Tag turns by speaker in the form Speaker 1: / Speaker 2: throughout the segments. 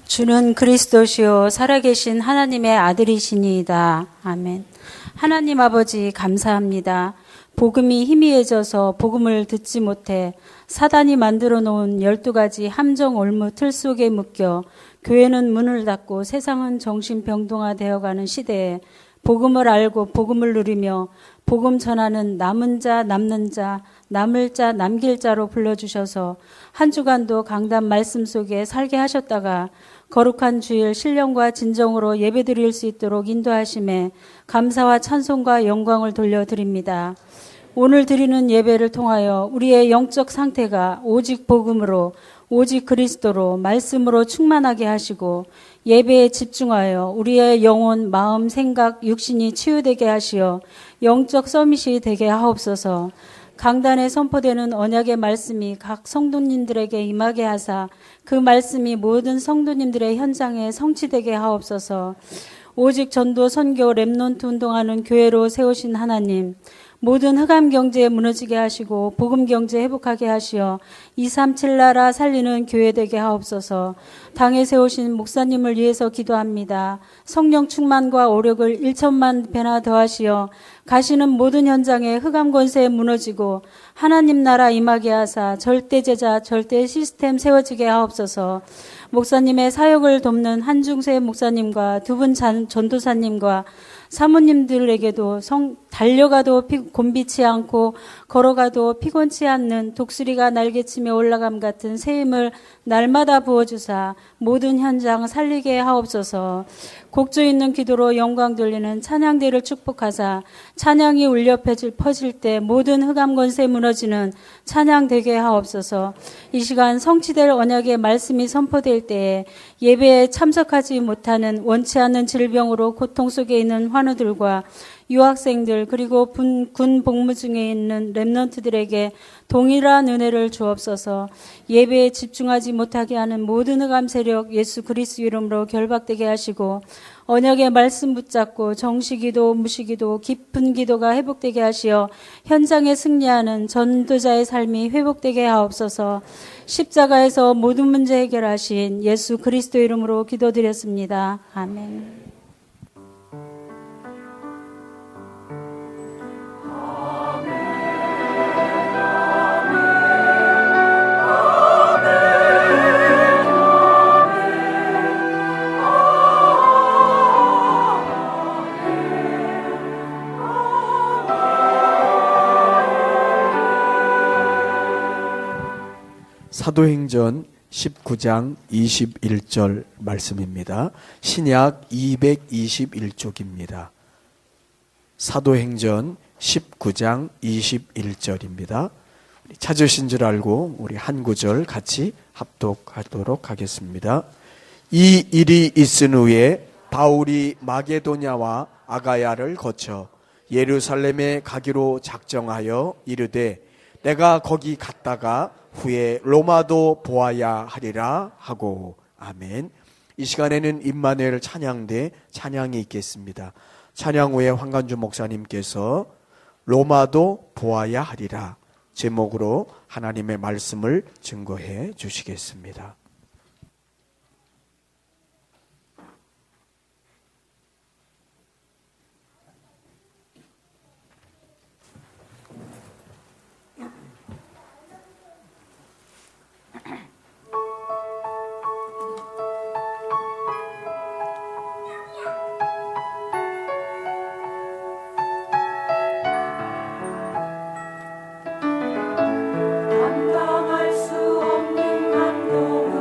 Speaker 1: 주는 그리스도시요 살아계신 하나님의 아들이시니이다. 아멘. 하나님 아버지 감사합니다. 복음이 희미해져서 복음을 듣지 못해 사단이 만들어 놓은 12가지 함정 올무 틀 속에 묶여 교회는 문을 닫고 세상은 정신병동화 되어가는 시대에 복음을 알고 복음을 누리며 복음 전하는 남은 자 남는 자 남을 자 남길 자로 불러주셔서 한 주간도 강단 말씀 속에 살게 하셨다가 거룩한 주일 신령과 진정으로 예배드릴 수 있도록 인도하심에 감사와 찬송과 영광을 돌려드립니다. 오늘 드리는 예배를 통하여 우리의 영적 상태가 오직 복음으로 오직 그리스도로 말씀으로 충만하게 하시고 예배에 집중하여 우리의 영혼, 마음, 생각, 육신이 치유되게 하시어 영적 서밋이 되게 하옵소서. 강단에 선포되는 언약의 말씀이 각 성도님들에게 임하게 하사 그 말씀이 모든 성도님들의 현장에 성취되게 하옵소서. 오직 전도, 선교, 렘넌트 운동하는 교회로 세우신 하나님, 모든 흑암 경제 무너지게 하시고 복음 경제 회복하게 하시어 237 나라 살리는 교회 되게 하옵소서. 당에 세우신 목사님을 위해서 기도합니다. 성령 충만과 오력을 1천만 배나 더하시어 가시는 모든 현장에 흑암 권세 무너지고 하나님 나라 임하게 하사 절대 제자 절대 시스템 세워지게 하옵소서. 목사님의 사역을 돕는 한중세 목사님과 두 분 전도사님과 사모님들에게도 달려가도 곤비치 않고 걸어가도 피곤치 않는 독수리가 날개치며 올라감 같은 새 힘을 날마다 부어주사 모든 현장 살리게 하옵소서. 곡조 있는 기도로 영광 돌리는 찬양대를 축복하사 찬양이 울려 퍼질 때 모든 흑암 권세 무너지는 찬양 되게 하옵소서. 이 시간 성취될 언약의 말씀이 선포될 때에 예배에 참석하지 못하는 원치 않는 질병으로 고통 속에 있는 환우들과 유학생들 그리고 군 복무 중에 있는 렘넌트들에게 동일한 은혜를 주옵소서. 예배에 집중하지 못하게 하는 모든 흑암 세력 예수 그리스도 이름으로 결박되게 하시고 언약의 말씀 붙잡고 정시기도 무시기도 깊은 기도가 회복되게 하시어 현장에 승리하는 전도자의 삶이 회복되게 하옵소서. 십자가에서 모든 문제 해결하신 예수 그리스도 이름으로 기도드렸습니다. 아멘.
Speaker 2: 사도행전 19장 21절 말씀입니다. 신약 221쪽입니다. 사도행전 19장 21절입니다. 찾으신 줄 알고 우리 한 구절 같이 합독하도록 하겠습니다. 이 일이 있은 후에 바울이 마게도냐와 아가야를 거쳐 예루살렘에 가기로 작정하여 이르되 내가 거기 갔다가 후에 로마도 보아야 하리라 하고. 아멘. 이 시간에는 임마누엘 찬양대 찬양이 있겠습니다. 찬양 후에 황간주 목사님께서 로마도 보아야 하리라 제목으로 하나님의 말씀을 증거해 주시겠습니다.
Speaker 3: 감당할 수 없는 감동을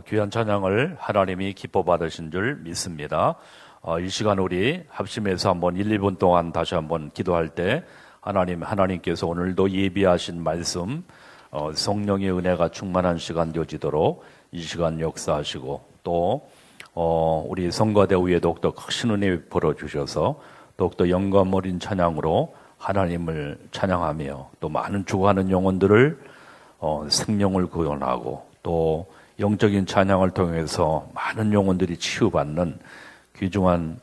Speaker 3: 귀한 찬양을 하나님이 기뻐 받으신 줄 믿습니다. 이 시간 우리 합심해서 한번 1, 2분 동안 다시 한번 기도할 때 하나님께서 오늘도 예비하신 말씀, 성령의 은혜가 충만한 시간 되어지도록 이 시간 역사하시고 또 우리 성가대 위에 더욱더 크신 은혜 베풀어 주셔서 더욱더 영감 어린 찬양으로 하나님을 찬양하며 또 많은 죽어가는 영혼들을 생명을 구원하고 또 영적인 찬양을 통해서 많은 영혼들이 치유받는 귀중한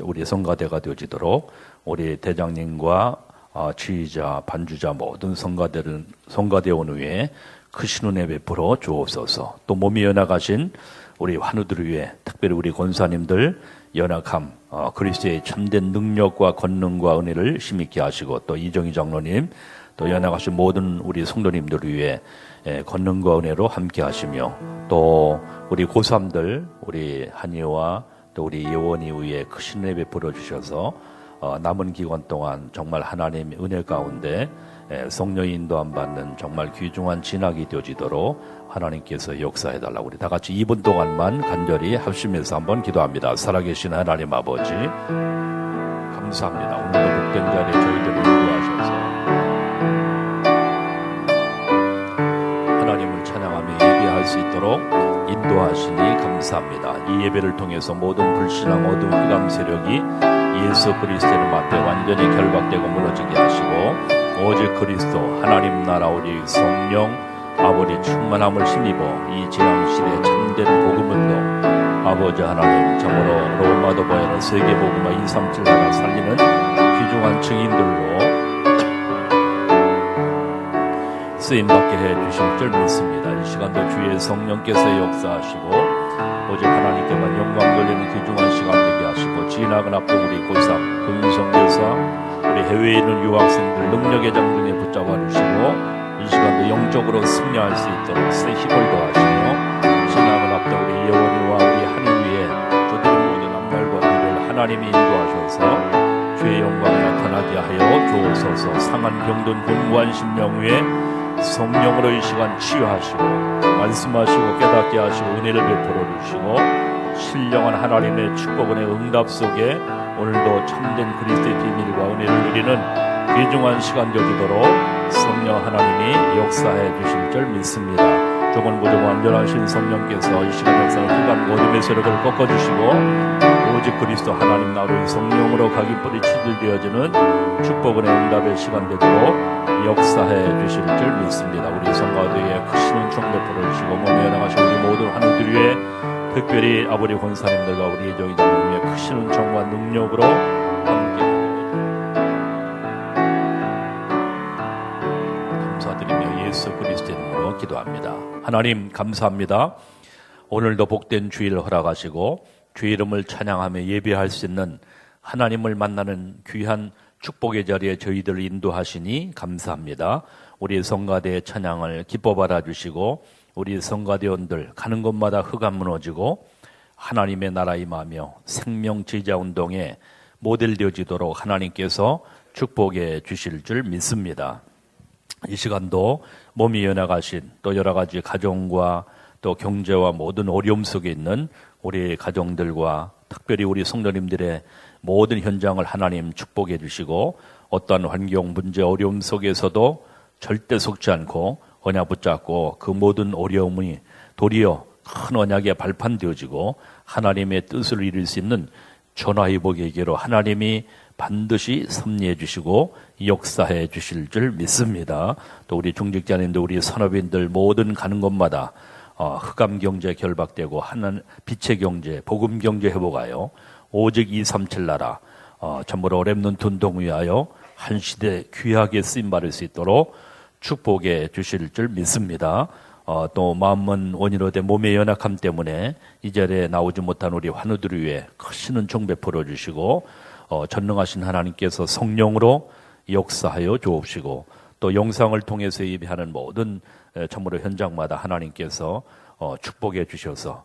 Speaker 3: 우리 성가대가 되어지도록 우리 대장님과 지휘자, 반주자 모든 성가대원 위에 크신 은혜 베풀어 주옵소서. 또 몸이 연약하신 우리 환우들 위해 특별히 우리 권사님들 연약함 그리스도의 참된 능력과 권능과 은혜를 힘있게 하시고 또 이정희 장로님 또 연약하신 모든 우리 성도님들 위해 권능과 은혜로 함께 하시며 또 우리 고3들 우리 한이와 또 우리 예원이 위에 크신 은혜 베풀어 주셔서 남은 기간 동안 정말 하나님의 은혜 가운데 성령의 인도함 받는 정말 귀중한 진학이 되어지도록 하나님께서 역사해달라고 우리 다 같이 2분 동안만 간절히 합심해서 한번 기도합니다. 살아계신 하나님 아버지 감사합니다. 오늘도 복된 자리에 저희들을 인도하셔서 하나님을 찬양하며 예배할 수 있도록 인도하시니 감사합니다. 이 예배를 통해서 모든 불신앙 어둠 흑암 세력이 예수 그리스도의 앞에 완전히 결박되고 무너지게 하시고 오직 그리스도 하나님 나라 우리 성령 아버지 충만함을 힘입어 이 재앙시대에 참된 복음운동 아버지 하나님 참으로 로마도 보여는 세계복음화 237 나라 살리는 귀중한 증인들로 쓰임받게 해주실 줄 믿습니다. 이 시간도 주의 성령께서 역사하시고 오직 하나님께만 영광 돌리는 귀중한 시간 되게 하시고 지나간 앞도 우리 고3 금성교사 우리 해외에 있는 유학생들 능력의 장중에 붙잡아 주시고 이 시간도 영적으로 승리할 수 있도록 새 힘을 더하시며 지나간 앞도 우리 예원이와 우리 한이 위에 저들의 모든 앞날과 뒤를 하나님이 인도하셔서 주의 영광이 나타나게 하여 주옵소서. 상한 병든 공고한 심령 위에 성령으로 이 시간 치유하시고 말씀하시고 깨닫게 하시고 은혜를 베풀어 주시고 신령한 하나님의 축복은의 응답 속에 오늘도 참된 그리스도의 비밀과 은혜를 누리는 귀중한 시간 되어지도록 성령 하나님이 역사해 주실 줄 믿습니다. 조건부정 완전하신 성령께서 이 시간 역사를 흑암 어둠의 세력을 꺾어주시고 오직 그리스도 하나님 나라의 성령으로 각인 뿌리 치들되어지는 축복은의 응답의 시간 되도록 역사해 주실 줄 믿습니다. 우리 성가대에 크신 은총 베풀어 주시고 몸에 연약하신 우리 모든 하늘들 위에 특별히 아버지 권사님들과 우리 예정이 장로님의 크신 은총과 능력으로 함께 감사드리며 예수 그리스도의 이름으로 기도합니다. 하나님 감사합니다. 오늘도 복된 주일 허락하시고 주의 이름을 찬양하며 예배할 수 있는 하나님을 만나는 귀한 축복의 자리에 저희들을 인도하시니 감사합니다. 우리 성가대의 찬양을 기뻐 받아주시고 우리 성가대원들 가는 곳마다 흑암 무너지고 하나님의 나라 임하며 생명 제자 운동에 모델 되어지도록 하나님께서 축복해 주실 줄 믿습니다. 이 시간도 몸이 연약하신 또 여러 가지 가정과 또 경제와 모든 어려움 속에 있는 우리 가정들과 특별히 우리 성도님들의 모든 현장을 하나님 축복해 주시고 어떠한 환경, 문제, 어려움 속에서도 절대 속지 않고 언약 붙잡고 그 모든 어려움이 도리어 큰 언약에 발판되어지고 하나님의 뜻을 이룰 수 있는 전화위복에게로 하나님이 반드시 섭리해 주시고 역사해 주실 줄 믿습니다. 또 우리 중직자님들, 우리 산업인들 모든 가는 곳마다 흑암 경제 결박되고 하나님 빛의 경제, 복음 경제 회복하여 오직 237 나라 전부로 렘넌트 운동 위하여 한 시대 귀하게 쓰임 받을 수 있도록 축복해 주실 줄 믿습니다. 또 마음은 원인으로 된 몸의 연약함 때문에 이 자리에 나오지 못한 우리 환우들을 위해 크신 은총 베풀어 주시고 전능하신 하나님께서 성령으로 역사하여 주옵시고 또 영상을 통해서 예배하는 모든 참으로 현장마다 하나님께서 축복해 주셔서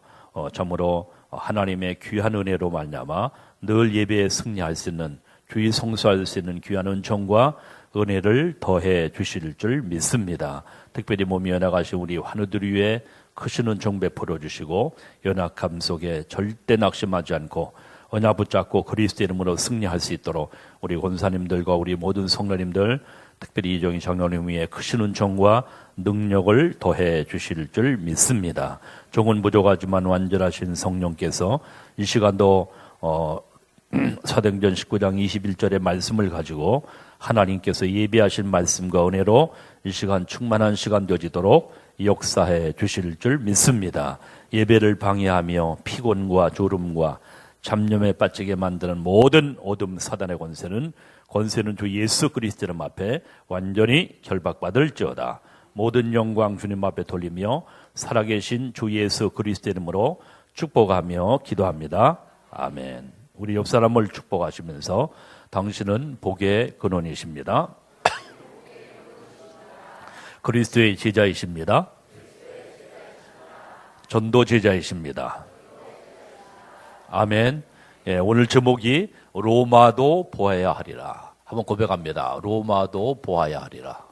Speaker 3: 참으로 하나님의 귀한 은혜로 말미암아 늘 예배에 승리할 수 있는 주의 성수할 수 있는 귀한 은총과 은혜를 더해 주실 줄 믿습니다. 특별히 몸이 연약하신 우리 환우들 위해 크신 은총 베풀어 주시고 연약함 속에 절대 낙심하지 않고 언약 붙잡고 그리스도 이름으로 승리할 수 있도록 우리 권사님들과 우리 모든 성도님들, 특별히 이정희 장로님 위에 크신 은총과 능력을 더해 주실 줄 믿습니다. 종은 부족하지만 완전하신 성령께서 이 시간도 사도행전 19장 21절의 말씀을 가지고 하나님께서 예비하신 말씀과 은혜로 이 시간 충만한 시간 되어지도록 역사해 주실 줄 믿습니다. 예배를 방해하며 피곤과 졸음과 잡념에 빠지게 만드는 모든 어둠 사단의 권세는 주 예수 그리스도 이름 앞에 완전히 결박받을지어다. 모든 영광 주님 앞에 돌리며 살아계신 주 예수 그리스도 이름으로 축복하며 기도합니다. 아멘. 우리 옆 사람을 축복하시면서 당신은 복의 근원이십니다. 그리스도의 제자이십니다. 전도 제자이십니다. 아멘. 예, 오늘 제목이 로마도 보아야 하리라. 한번 고백합니다. 로마도 보아야 하리라.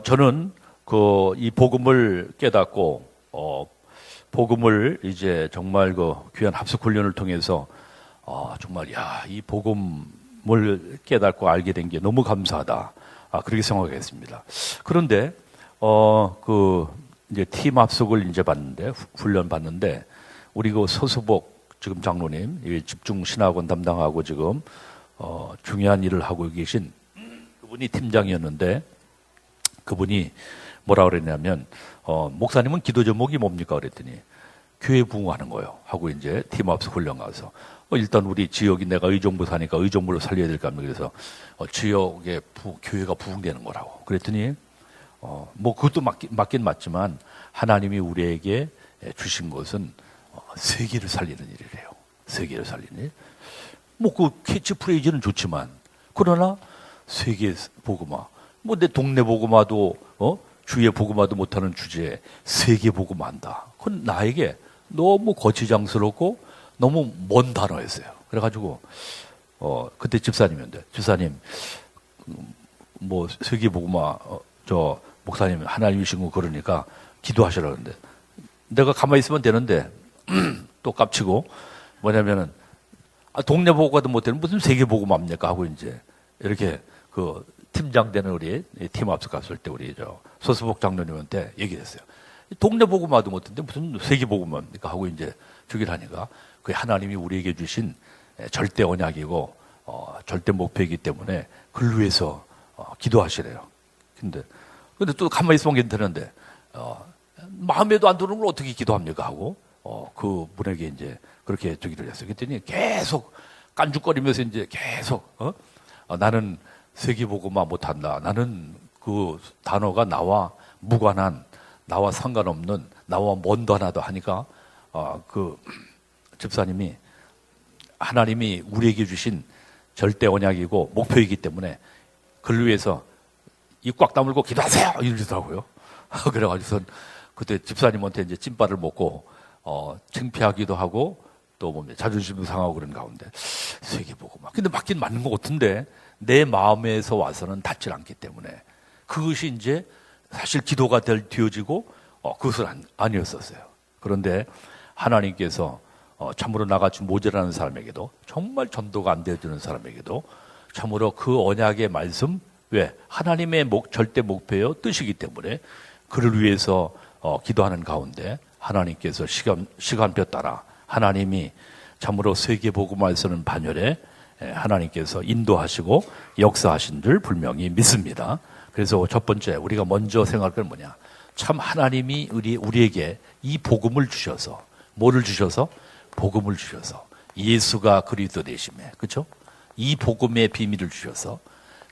Speaker 3: 저는 이 복음을 깨닫고 복음을 이제 정말 귀한 합숙 훈련을 통해서 정말 이 복음을 깨닫고 알게 된 게 너무 감사하다. 그렇게 생각했습니다. 그런데 이제 팀 합숙을 이제 봤는데 훈련 봤는데 우리 서수복 지금 장로님 집중 신학원 담당하고 지금 중요한 일을 하고 계신 그분이 팀장이었는데 그분이 뭐라 그랬냐면 목사님은 기도 제목이 뭡니까 그랬더니 교회 부흥하는 거예요 하고 이제 팀합숙 훈련 가서 일단 우리 지역이 내가 의정부 사니까 의정부로 살려야 될 거 아닙니까. 그래서 지역에 교회가 부흥되는 거라고 그랬더니 뭐 그것도 맞긴 맞지만 하나님이 우리에게 주신 것은 세계를 살리는 일이래요. 세계를 살리는 일. 뭐 그 캐치프레이즈는 좋지만 그러나 세계 복음화 뭐 내 동네 복음화도 주의 복음화도 못하는 주제에 세계 복음화한다. 그건 나에게 너무 거치장스럽고 너무 먼 단어였어요. 그래가지고 그때 집사님이었는데 집사님 뭐 세계 복음화 저 목사님 하나님이신 거 그러니까 기도하시라는데 내가 가만히 있으면 되는데 또 깝치고 뭐냐면은 동네 복음화도 못하는 무슨 세계 복음화입니까 하고 이제 이렇게 팀장 되는 우리 팀 합숙 갔을 때 우리 소수복 장로님한테 얘기했어요. 동네 복음화도 못했는데 무슨 세계 복음화입니까 하고 이제 주기를 하니까 그게 하나님이 우리에게 주신 절대 언약이고 절대 목표이기 때문에 그를 위해서 기도하시래요. 근데 또 가만히 있으면 괜찮은데 마음에도 안 드는 걸 어떻게 기도합니까 하고 그 분에게 이제 그렇게 주기를 했어요. 그랬더니 계속 깐죽거리면서 이제 계속 나는 세계복음화 못한다. 나는 그 단어가 나와 무관한, 나와 상관없는, 나와 먼 단어다 하니까 그 집사님이 하나님이 우리에게 주신 절대 언약이고 목표이기 때문에 그를 위해서 입 꽉 다물고 기도하세요 이러더라고요. 그래가지고 그때 집사님한테 이제 찐빠를 먹고 창피하기도 하고 또 뭐 자존심도 상하고 그런 가운데 세계복음화. 근데 맞긴 맞는 것 같은데. 내 마음에서 와서는 닿질 않기 때문에 그것이 이제 사실 기도가 되어지고 그것은 아니었었어요. 그런데 하나님께서 참으로 나같이 모자라는 사람에게도 정말 전도가 안 되어지는 사람에게도 참으로 그 언약의 말씀 왜 하나님의 절대 목표요 뜻이기 때문에 그를 위해서 기도하는 가운데 하나님께서 시간표 따라 하나님이 참으로 세계복음화를 쓰는 반열에 하나님께서 인도하시고 역사하신 줄 분명히 믿습니다. 그래서 첫 번째 우리가 먼저 생각할 건 뭐냐. 참 하나님이 우리에게 이 복음을 주셔서 뭐를 주셔서? 복음을 주셔서 예수가 그리스도 되심에 그렇죠? 이 복음의 비밀을 주셔서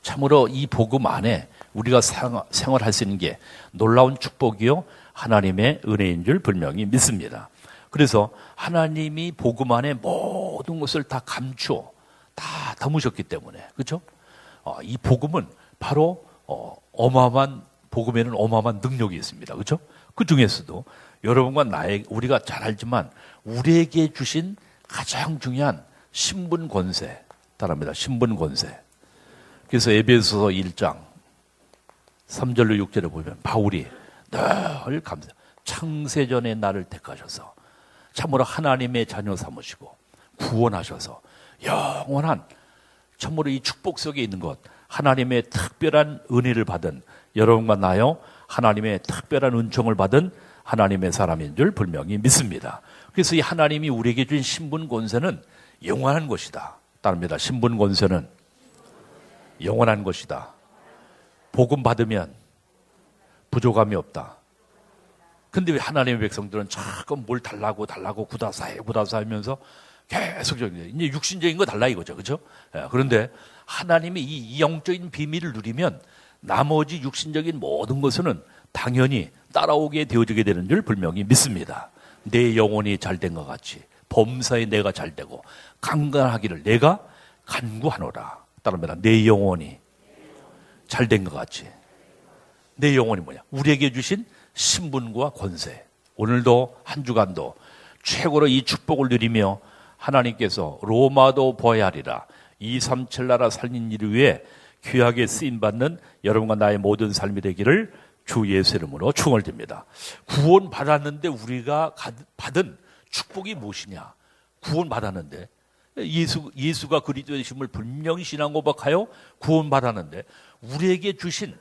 Speaker 3: 참으로 이 복음 안에 우리가 생활할 수 있는 게 놀라운 축복이요 하나님의 은혜인 줄 분명히 믿습니다. 그래서 하나님이 복음 안에 모든 것을 다 감추어 다 담으셨기 때문에. 그렇죠? 이 복음은 바로 어마어마한 복음에는 어마어마한 능력이 있습니다. 그렇죠? 그 중에서도 여러분과 우리가 잘 알지만 우리에게 주신 가장 중요한 신분 권세 따릅니다. 신분 권세. 그래서 에베소서 1장 3절로 6절에 보면 바울이 늘 감사. 창세전에 나를 택하셔서 참으로 하나님의 자녀 삼으시고 구원하셔서 영원한 참으로 이 축복 속에 있는 것, 하나님의 특별한 은혜를 받은 여러분과 나요, 하나님의 특별한 은총을 받은 하나님의 사람인 줄 분명히 믿습니다. 그래서 이 하나님이 우리에게 준 신분 권세는 영원한 것이다. 따릅니다. 신분 권세는 영원한 것이다. 복음 받으면 부족함이 없다. 근데 왜 하나님의 백성들은 자꾸 뭘 달라고 구다사해 하면서 계속 이제 육신적인 거 달라 이거죠. 그죠? 그런데 하나님이 이 영적인 비밀을 누리면 나머지 육신적인 모든 것은 당연히 따라오게 되어지게 되는 줄 분명히 믿습니다. 내 영혼이 잘된 것 같이 범사에 내가 잘되고 강건하기를 내가 간구하노라. 따릅니다. 내 영혼이 잘된 것 같이. 내 영혼이 뭐냐? 우리에게 주신 신분과 권세. 오늘도 한 주간도 최고로 이 축복을 누리며 하나님께서 로마도 보아야 하리라 237 나라 살린 일을 위해 귀하게 쓰임받는 여러분과 나의 모든 삶이 되기를 주 예수 이름으로 축원드립니다. 구원 받았는데 우리가 받은 축복이 무엇이냐? 구원 받았는데 예수가 그리스도의 심을 분명히 신앙 고백하여 구원 받았는데 우리에게 주신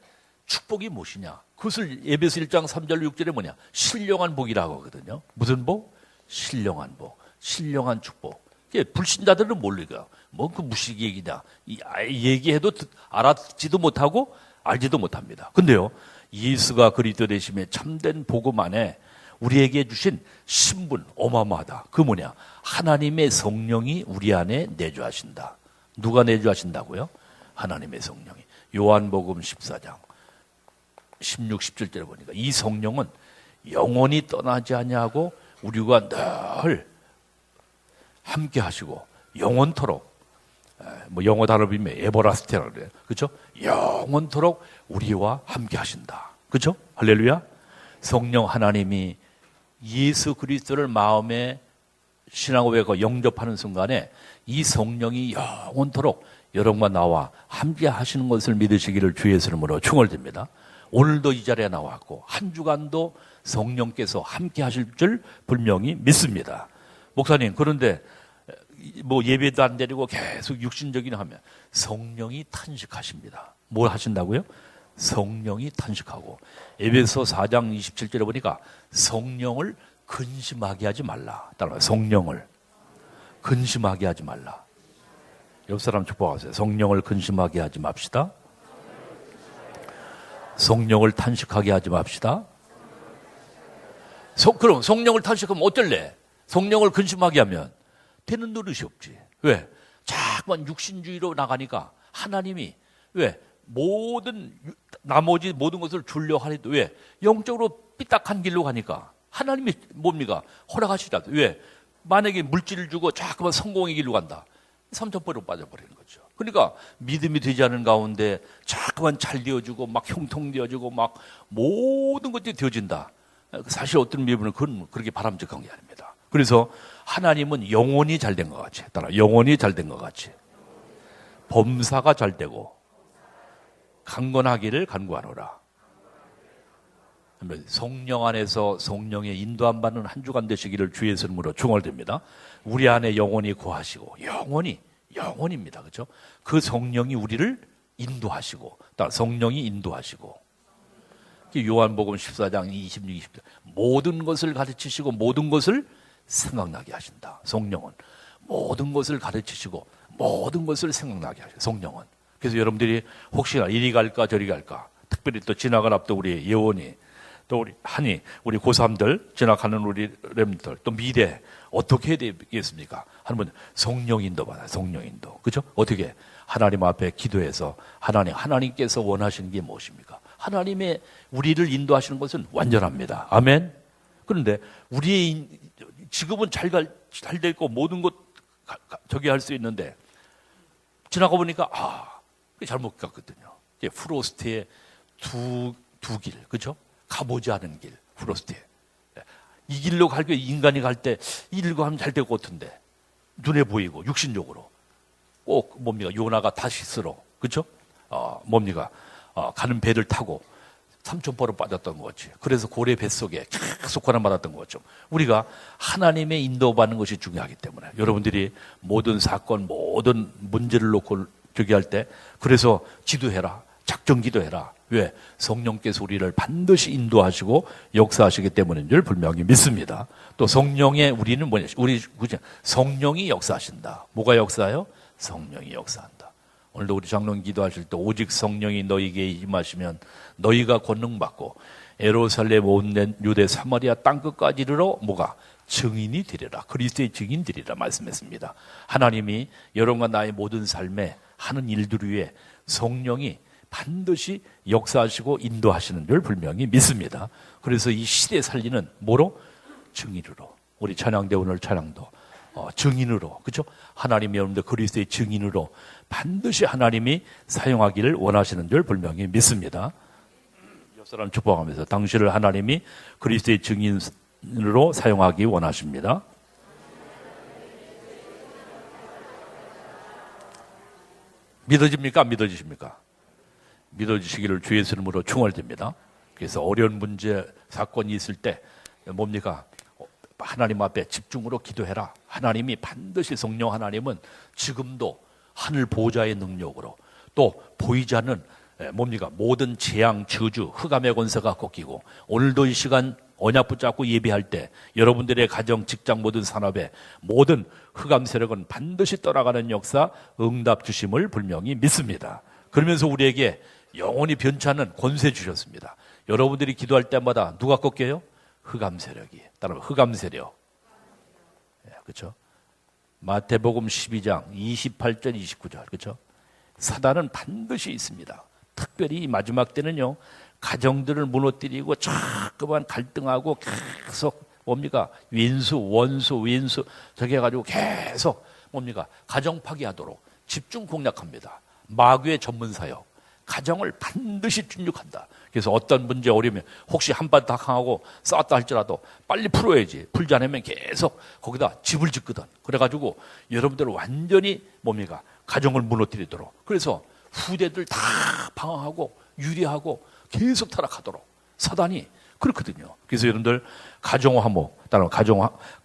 Speaker 3: 축복이 무엇이냐? 그것을 에베소 1장 3절 6절에 뭐냐? 신령한 복이라고 하거든요. 무슨 복? 신령한 복, 신령한 축복. 불신자들은 모르니까 뭐 그 무식 얘기냐? 얘기해도 알아듣지도 못하고 알지도 못합니다. 근데요, 예수가 그리스도 되심에 참된 복음 안에 우리에게 주신 신분 어마어마하다. 그 뭐냐? 하나님의 성령이 우리 안에 내주하신다. 누가 내주하신다고요? 하나님의 성령이. 요한복음 14장 16, 17절에 보니까 이 성령은 영원히 떠나지 아니하고 우리가 늘 함께 하시고 영원토록, 뭐 영어 단어 비면 에버라스테라 그래요. 그렇죠? 영원토록 우리와 함께 하신다. 그렇죠? 할렐루야. 성령 하나님이 예수 그리스도를 마음에 신앙고백하고 영접하는 순간에 이 성령이 영원토록 여러분과 나와 함께 하시는 것을 믿으시기를 주의 이름으로 축원드립니다. 오늘도 이 자리에 나왔고 한 주간도 성령께서 함께 하실 줄 분명히 믿습니다. 목사님, 그런데 뭐 예배도 안 드리고 계속 육신적인 하면 성령이 탄식하십니다. 뭘 하신다고요? 성령이 탄식하고 에베소 4장 27절에 보니까 성령을 근심하게 하지 말라. 따라서 성령을 근심하게 하지 말라. 옆 사람 축복하세요. 성령을 근심하게 하지 맙시다. 성령을 탄식하게 하지 맙시다. 그럼 성령을 탄식하면 어떨래? 성령을 근심하게 하면 되는 노릇이 없지. 왜? 자꾸만 육신주의로 나가니까 하나님이 왜? 나머지 모든 것을 주려 하리도 왜? 영적으로 삐딱한 길로 가니까 하나님이 뭡니까? 허락하시라. 왜? 만약에 물질을 주고 자꾸만 성공의 길로 간다. 삼천포로 빠져버리는 거죠. 그러니까 믿음이 되지 않은 가운데 자꾸만 잘 되어주고 막 형통되어주고 막 모든 것들이 되어진다. 사실 어떤 부분은 그건 그렇게 바람직한 게 아닙니다. 그래서 하나님은 영혼이 잘된 것 같이, 따라 영혼이 잘된 것 같이, 범사가 잘되고 강건하기를 간구하노라. 성령 안에서 성령의 인도함 받는 한 주간 되시기를 주의 이름으로 축원드립니다. 우리 안에 영혼이 거하시고 영혼입니다. 그렇죠? 그 성령이 우리를 인도하시고, 성령이 인도하시고. 요한복음 14장 26, 20절 모든 것을 가르치시고 모든 것을 생각나게 하신다. 성령은 모든 것을 가르치시고 모든 것을 생각나게 하셔. 성령은. 그래서 여러분들이 혹시나 이리 갈까 저리 갈까, 특별히 또 지나간 앞도 우리 예원이, 또 우리 한이, 우리 고3들, 지나가는 우리 렘들, 또 미래 어떻게 해야 되겠습니까? 하는 성령 인도 받아요. 성령 인도. 그죠? 어떻게? 하나님 앞에 기도해서 하나님께서 원하시는 게 무엇입니까? 하나님의 우리를 인도하시는 것은 완전합니다. 아멘. 그런데 지금은 잘 될 거 모든 것 저기 할 수 있는데 지나가 보니까 잘못 갔거든요. 이제 프로스트의 두 길, 그죠? 가보지 않은 길, 프로스트에. 이 길로 갈 때 인간이 갈 때 이 길로 가면 잘 될 것 같은데 눈에 보이고 육신적으로 꼭 뭡니까? 요나가 다시스로, 그죠? 가는 배를 타고 삼천포로 빠졌던 거지. 그래서 고래 뱃속에 계속 고난받았던 거죠. 우리가 하나님의 인도받는 것이 중요하기 때문에 여러분들이 모든 사건, 모든 문제를 놓고 저기 할 때 그래서 기도해라. 작정 기도해라. 왜? 성령께서 우리를 반드시 인도하시고 역사하시기 때문인 줄 분명히 믿습니다. 또 성령의 우리는 뭐냐? 성령이 역사하신다. 뭐가 역사해요? 성령이 역사한다. 오늘도 우리 장로님 기도하실 때 오직 성령이 너희에게 임하시면 너희가 권능받고 예루살렘 온 유대 사마리아 땅끝까지 이르러 뭐가? 증인이 되리라. 그리스도의 증인 되리라 말씀했습니다. 하나님이 여러분과 나의 모든 삶에 하는 일들 위에 성령이 반드시 역사하시고 인도하시는 줄 분명히 믿습니다. 그래서 이 시대 살리는 뭐로? 증인으로. 우리 찬양대 오늘 찬양도 증인으로, 그렇죠? 하나님이 여러분들 그리스도의 증인으로 반드시 하나님이 사용하기를 원하시는 줄 분명히 믿습니다. 옆 사람 축복하면서 당신을 하나님이 그리스도의 증인으로 사용하기 원하십니다. 믿어집니까? 안 믿어지십니까? 믿어지시기를 주의 이름으로 충원됩니다. 그래서 어려운 문제, 사건이 있을 때 뭡니까? 하나님 앞에 집중으로 기도해라. 하나님이 반드시 성령 하나님은 지금도 하늘 보좌의 능력으로 또 보이지 않는 뭡니까? 모든 재앙, 저주, 흑암의 권세가 꺾이고 오늘도 이 시간 언약 붙잡고 예배할 때 여러분들의 가정, 직장 모든 산업에 모든 흑암 세력은 반드시 떠나가는 역사 응답 주심을 분명히 믿습니다. 그러면서 우리에게 영원히 변치 않는 권세 주셨습니다. 여러분들이 기도할 때마다 누가 꺾여요? 흑암 세력이. 따라서 흑암 세력. 그렇죠? 마태복음 12장 28절 29절. 그렇죠? 사단은 반드시 있습니다. 특별히 이 마지막 때는요. 가정들을 무너뜨리고 자꾸만 갈등하고 계속 뭡니까? 원수 저기 해가지고 계속 뭡니까? 가정 파괴하도록 집중 공략합니다. 마귀의 전문 사역. 가정을 반드시 준육한다. 그래서 어떤 문제 어려우면 혹시 한바탕 하고 싸웠다 할지라도 빨리 풀어야지. 풀지 않으면 계속 거기다 집을 짓거든. 그래가지고 여러분들 완전히 뭡니까? 가정을 무너뜨리도록. 그래서 후대들 다 방황하고 유리하고 계속 타락하도록 사단이 그렇거든요. 그래서 여러분들 가정 화목, 따라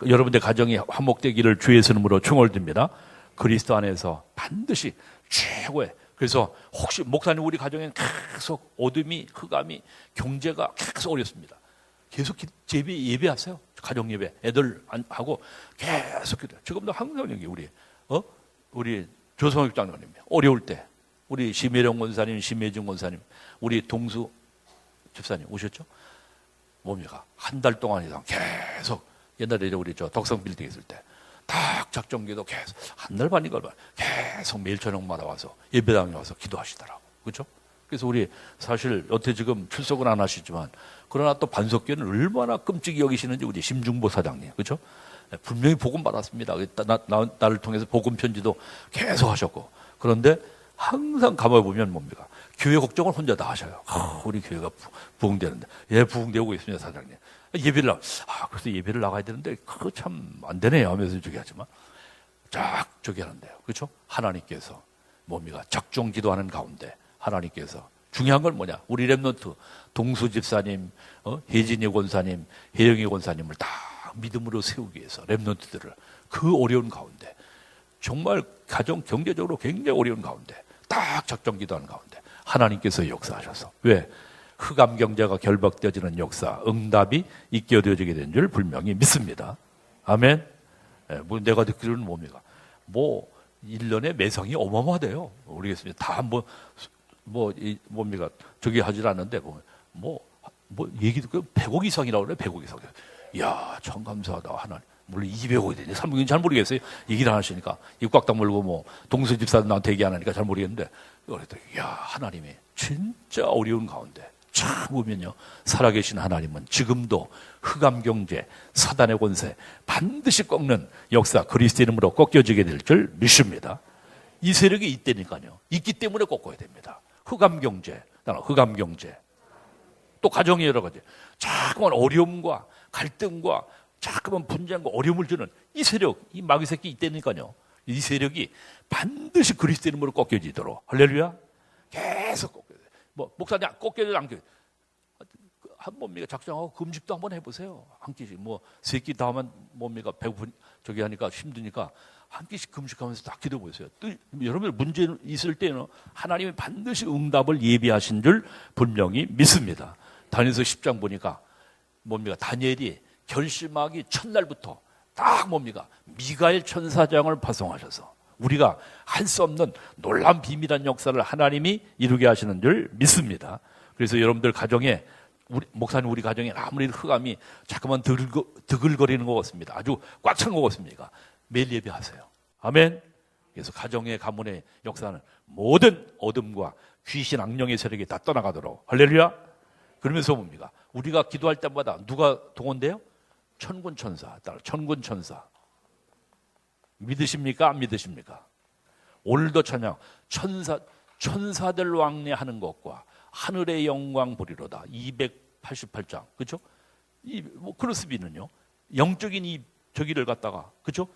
Speaker 3: 여러분들 가정이 화목되기를 주의 이름으로 충원드립니다. 그리스도 안에서 반드시 최고의. 그래서 혹시 목사님 우리 가정에 계속 어둠이 흑암이 경제가 계속 어렵습니다. 계속 예배하세요. 가정 예배 애들 하고 계속 기도. 지금도 항상 여기 우리 조성혁 장로님 어려울 때 우리 심혜령 권사님, 심혜중 권사님, 우리 동수 집사님 오셨죠? 뭡니까? 한 달 동안 이상 계속 옛날에 우리 덕성 빌딩 있을 때 딱 작정기도 계속 한 달 반인가 계속 매일 저녁마다 와서 예배당에 와서 기도하시더라고. 그렇죠? 그래서 우리 사실 여태 지금 출석은 안 하시지만 그러나 또 반석교는 얼마나 끔찍이 여기시는지 우리 심중보 사장님. 그렇죠? 분명히 복음 받았습니다. 나를 통해서 복음 편지도 계속 하셨고. 그런데 항상 가만보면 뭡니까? 교회 걱정을 혼자 다 하셔요. 우리 교회가 부흥되는데. 예, 부흥되고 있습니다, 사장님. 예배를 그래서 예배를 나가야 되는데 그거 참 안 되네요 하면서 저기 하지만 저기 하는데요. 그렇죠? 하나님께서 뭡니까? 작정 기도하는 가운데 하나님께서 중요한 건 뭐냐? 우리 랩런트 동수 집사님, 혜진이 권사님, 혜영이 권사님을 다 믿음으로 세우기 위해서 랩런트들을 그 어려운 가운데 정말 가정 경제적으로 굉장히 어려운 가운데 딱 작정 기도하는 가운데 하나님께서 역사하셔서 왜? 흑암 경제가 결박되어지는 역사, 응답이 있게 되어지게 된 줄 분명히 믿습니다. 아멘. 내가 듣기로는 뭡니까? 1년에 매상이 어마어마하대요. 모르겠습니다. 다 뭡니까? 저기 하질 않는데, 얘기 듣고 100억 이상이라고 그래, 100억 이상. 이야, 참 감사하다. 하나님. 물론 200억이 되지. 300억은 잘 모르겠어요. 얘기를 안 하시니까. 입 꽉 다물고 동서 집사도 나한테 얘기 안 하니까 잘 모르겠는데. 그랬더니, 이야, 하나님이 진짜 어려운 가운데. 참 보면요. 살아계신 하나님은 지금도 흑암 경제, 사단의 권세 반드시 꺾는 역사 그리스도 이름으로 꺾여지게 될 줄 믿습니다. 이 세력이 있다니까요. 있기 때문에 꺾어야 됩니다. 흑암경제, 흑암경제. 또 가정의 여러 가지. 자꾸만 어려움과 갈등과 자꾸만 분쟁과 어려움을 주는 이 세력, 이 마귀 새끼 있다니까요. 이 세력이 반드시 그리스도 이름으로 꺾여지도록. 할렐루야. 계속 꺾여야 돼. 뭐 목사님 꺾여도 안 꺾여. 한 뭡니까 작정하고 금식도 한번 해보세요. 한 끼씩 뭐 세 끼 다 하면 뭡니까 배고픈 저기 하니까 힘드니까 한 끼씩 금식하면서 딱 기도해 보세요. 또 여러분들 문제 있을 때는 하나님이 반드시 응답을 예비하신 줄 분명히 믿습니다. 다니엘서 10장 보니까 뭡니까 다니엘이 결심하기 첫날부터 딱 뭡니까 미가엘 천사장을 파송하셔서 우리가 할 수 없는 놀라운 비밀한 역사를 하나님이 이루게 하시는 줄 믿습니다. 그래서 여러분들 가정에 목사님 우리 가정에 아무리 흑암이 자꾸만 드글거리는 것 같습니다. 아주 꽉 찬 것 같습니까? 매일 예배하세요. 아멘. 그래서 가정의 가문의 역사는 모든 어둠과 귀신 악령의 세력이 다 떠나가도록 할렐루야. 그러면서 뭡니까? 우리가 기도할 때마다 누가 동원돼요? 천군 천사. 따라 천군 천사. 믿으십니까? 안 믿으십니까? 오늘도 찬양 천사들 왕래하는 것과 하늘의 영광 보리로다. 288장. 그렇죠? 뭐 크로스비는요. 영적인 이 저기를 갖다가 그렇죠?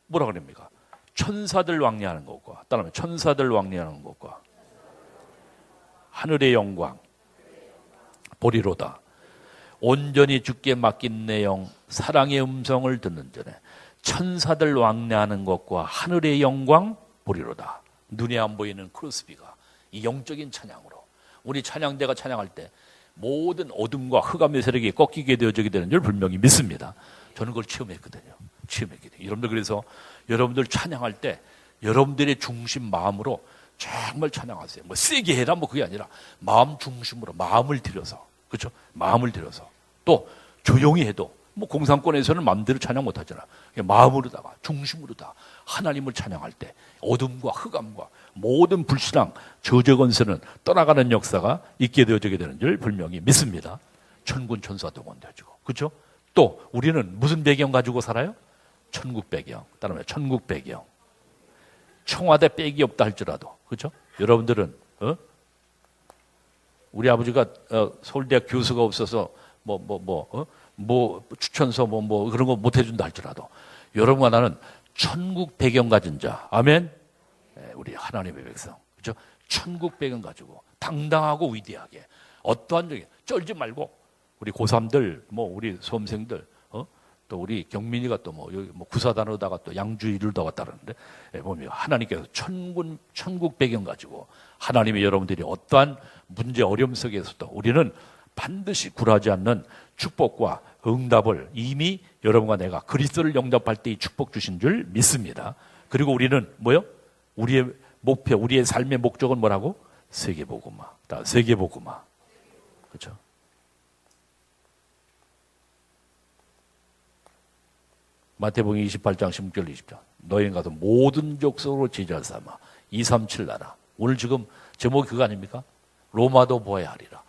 Speaker 3: 뭐라 그럽니까? 천사들 왕래하는 것과 따라하면 천사들 왕래하는 것과 하늘의 영광 보리로다. 온전히 주께 맡긴 내용 사랑의 음성을 듣는 전에 천사들 왕래하는 것과 하늘의 영광 보리로다. 눈에 안 보이는 크로스비가 이 영적인 찬양으로 우리 찬양대가 찬양할 때 모든 어둠과 흑암의 세력이 꺾이게 되어지게 되는 줄 분명히 믿습니다. 저는 그걸 체험했거든요. 여러분들 그래서 여러분들 찬양할 때 여러분들의 중심 마음으로 정말 찬양하세요. 뭐 세게 해라 뭐 그게 아니라 마음 중심으로 마음을 들여서 그렇죠? 마음을 들여서 또 조용히 해도 뭐 공산권에서는 마음대로 찬양 못 하잖아. 마음으로다가 중심으로다 하나님을 찬양할 때 어둠과 흑암과 모든 불신앙 저저건설은 떠나가는 역사가 있게 되어지게 되는 줄 분명히 믿습니다. 천군 천사 동원되어지고 그렇죠? 또 우리는 무슨 배경 가지고 살아요? 천국 배경. 따라하면 천국 배경. 청와대 빽이 없다 할지라도 그렇죠? 여러분들은 우리 아버지가 서울대학 교수가 없어서 뭐 추천서 뭐 그런 거 못 해준다 할지라도 여러분과 나는 천국 배경 가진 자. 아멘. 우리 하나님의 백성. 그렇죠? 천국 배경 가지고 당당하고 위대하게 어떠한 적이 쩔지 말고 우리 고3들 뭐 우리 수험생들 또 우리 경민이가 또 뭐 여기 뭐 구사단으로다가 또 양주일을 더 왔다 그러는데 보면 하나님께서 천국 배경 가지고 하나님의 여러분들이 어떠한 문제 어려움 속에서도 우리는 반드시 굴하지 않는 축복과 응답을 이미 여러분과 내가 그리스도를 영접할 때 이 축복 주신 줄 믿습니다. 그리고 우리는 뭐요? 우리의 목표, 우리의 삶의 목적은 뭐라고? 세계복음화. 세계복음화. 그렇죠? 마태복음 28장 16절 20절 너희는 가서 모든 족속으로 제자를 삼아 237 나라. 오늘 지금 제목이 그거 아닙니까? 로마도 보아야 하리라.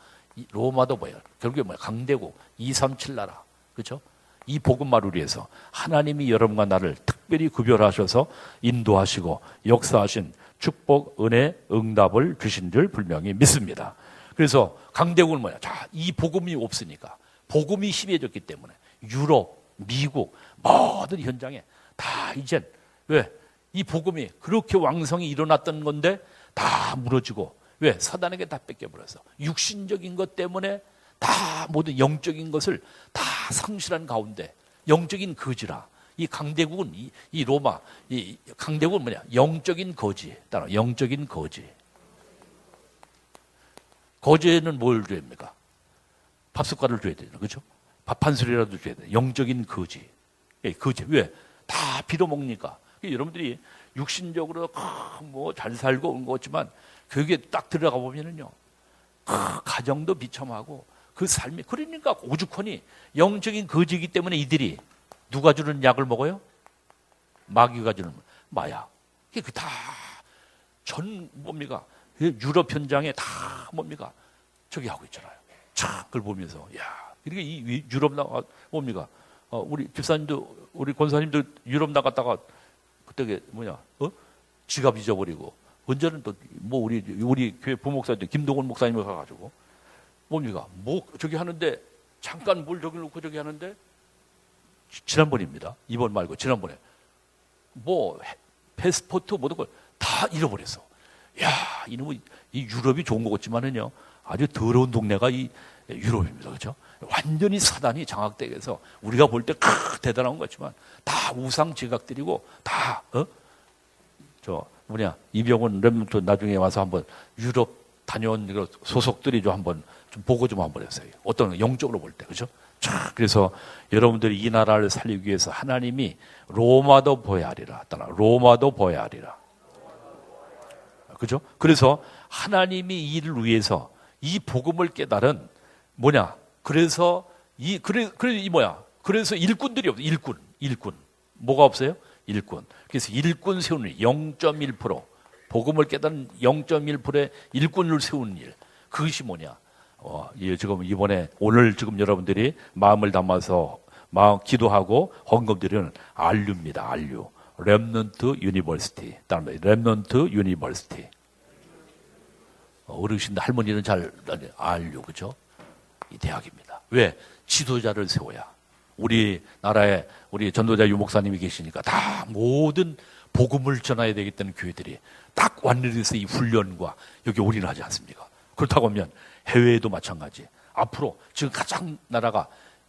Speaker 3: 로마도 보아야 하리라. 결국에 뭐야? 강대국 237 나라. 그렇죠? 이 복음화를 위해서 하나님이 여러분과 나를 특별히 구별하셔서 인도하시고 역사하신 축복, 은혜, 응답을 주신 줄 분명히 믿습니다. 그래서 강대국은 뭐야? 자, 이 복음이 없으니까 복음이 희미해졌기 때문에 유럽, 미국 모든 현장에 다 이젠 왜? 이 복음이 그렇게 왕성히 일어났던 건데 다 무너지고 왜? 사단에게 다 뺏겨버렸어. 육신적인 것 때문에 다 모든 영적인 것을 다 상실한 가운데 영적인 거지라. 이 강대국은 이 로마 이 강대국은 뭐냐? 영적인 거지. 따라 영적인 거지. 거지에는 뭘 줘야 됩니까? 밥 숟갈을 줘야 되잖아. 그렇죠? 밥 한 술이라도 줘야 돼. 영적인 거지. 예, 거지. 왜? 다 빌어먹으니까. 여러분들이 육신적으로 뭐 잘 살고 온 거지만 거기에 딱 들어가 보면은요. 가정도 비참하고 그 삶이 그러니까 오죽하니 영적인 거지이기 때문에 이들이 누가 주는 약을 먹어요? 마귀가 주는 마약. 그게 다 전 뭡니까? 유럽 현장에 다 뭡니까? 저기 하고 있잖아요. 참 그걸 보면서 야, 이렇게 이 유럽 나가 뭡니까? 우리 집사님도 우리 권사님도 유럽 나갔다가 그때 뭐냐? 지갑 잊어버리고 언제는 또 뭐 우리 교회 부목사님 김동원 목사님을 가가지고 뭡니까? 뭐 저기 하는데 잠깐 뭘 저기 놓고 저기 하는데 지난번입니다. 이번 말고 지난번에 뭐 패스포트 모든 걸 다 잃어버렸어. 야, 이놈은 이 유럽이 좋은 것 같지만은요 아주 더러운 동네가 이 유럽입니다. 그렇죠? 완전히 사단이 장악되어서 우리가 볼 때 대단한 것 같지만 다 우상 제각들이고 다 이병헌 렘넌트 나중에 와서 한번 유럽 다녀온 소속들이 좀 한번 좀 보고 좀 한번 했어요. 어떤 영적으로 볼 때 그렇죠? 자, 그래서 여러분들이 이 나라를 살리기 위해서 하나님이 로마도 보야 하리라. 로마도 보야 하리라. 그죠? 그래서 하나님이 이를 위해서 이 복음을 깨달은 그래서 그래서 일꾼들이 없어요. 일꾼. 뭐가 없어요? 일꾼. 그래서 일꾼 세우는 0.1% 복음을 깨달은 0.1%의 일꾼을 세우는 일. 그것이 뭐냐? 지금 이번에 오늘 지금 여러분들이 마음을 담아서 기도하고 헌금드리는 알류입니다. 알류. 렘넌트 유니버시티. 렘넌트 유니버시티. 어르신들 할머니는 잘 알류 그죠? 이 대학입니다. 왜? 지도자를 세워야. 우리 나라에 우리 전도자 유목사님이 계시니까 다 모든 복음을 전해야 되겠다는 교회들이 딱 완전해서 이 훈련과 여기 올인하지 않습니까? 그렇다고 하면 해외에도 마찬가지. 앞으로 지금 가장 나라가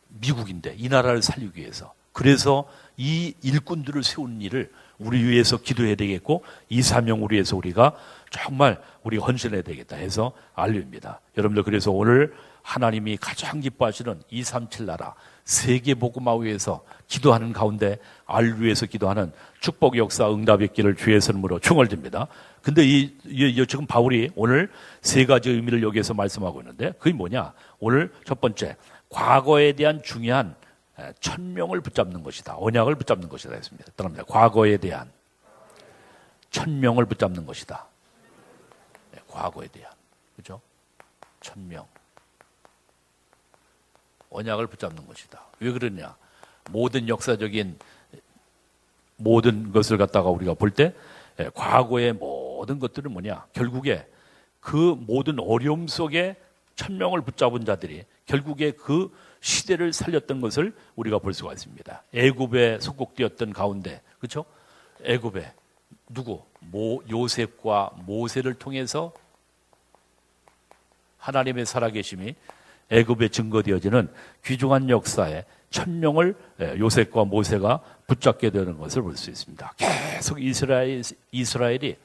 Speaker 3: 미국인데 이 나라를 살리기 위해서 그래서 이 일꾼들을 세우는 일을 우리 위해서 기도해야 되겠고 이 사명을 위해서 우리가 정말 우리가 헌신해야 되겠다 해서 알류입니다. 여러분들 그래서 오늘 하나님이 가장 기뻐하시는 237 나라 세계복음화 위해서 기도하는 가운데 알류에서 기도하는 축복 역사 응답의 길을 주의 선물로 충을드립니다. 근데 지금 바울이 오늘 세 가지 의미를 여기에서 말씀하고 있는데 그게 뭐냐? 오늘 첫 번째 과거에 대한 중요한 천명을 붙잡는 것이다. 언약을 붙잡는 것이다 했습니다. 따라합니다. 과거에 대한 천명을 붙잡는 것이다. 네, 과거에 대한 그죠? 천명 언약을 붙잡는 것이다. 왜 그러냐? 모든 역사적인 모든 것을 갖다가 우리가 볼 때 과거의 모든 것들은 뭐냐? 결국에 그 모든 어려움 속에 천명을 붙잡은 자들이 결국에 그 시대를 살렸던 것을 우리가 볼 수가 있습니다. 애굽에 속국되었던 가운데 그렇죠? 애굽에 누구? 요셉과 모세를 통해서 하나님의 살아계심이 애굽에 증거되어지는 귀중한 역사에 천명을 요셉과 모세가 붙잡게 되는 것을 볼 수 있습니다. 계속 이스라엘이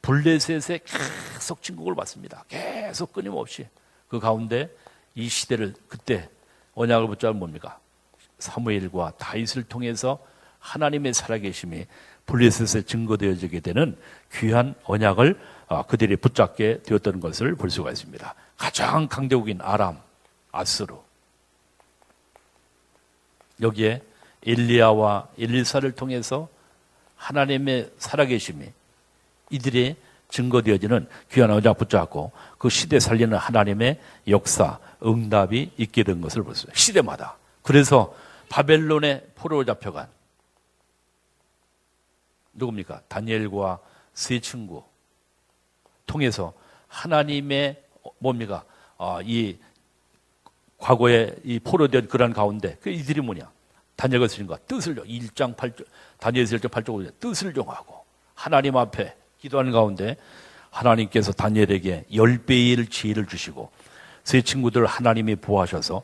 Speaker 3: 블레셋에 계속 진국을 받습니다. 계속 끊임없이 그 가운데 이 시대를 그때 언약을 붙잡은 뭡니까? 사무엘과 다윗을 통해서 하나님의 살아계심이 블레셋에 증거되어지게 되는 귀한 언약을 그들이 붙잡게 되었던 것을 볼 수가 있습니다. 가장 강대국인 아람, 아스루 여기에 엘리야와 엘리사를 통해서 하나님의 살아계심이 이들의 증거되어지는 귀한 언약 붙잡고 그 시대 살리는 하나님의 역사, 응답이 있게 된 것을 볼 수 있어요. 시대마다. 그래서 바벨론에 포로로 잡혀간 누굽니까? 다니엘과 세 친구 통해서 하나님의 뭡니까? 이 과거에 이 포로된 그런 가운데 그 이들이 뭐냐? 다니엘과 쓰신가 뜻을 1장 8절 다니엘서 1장 8절 뜻을 정하고 하나님 앞에 기도하는 가운데 하나님께서 다니엘에게 10배의 지혜를 주시고 세 친구들 하나님이 보호하셔서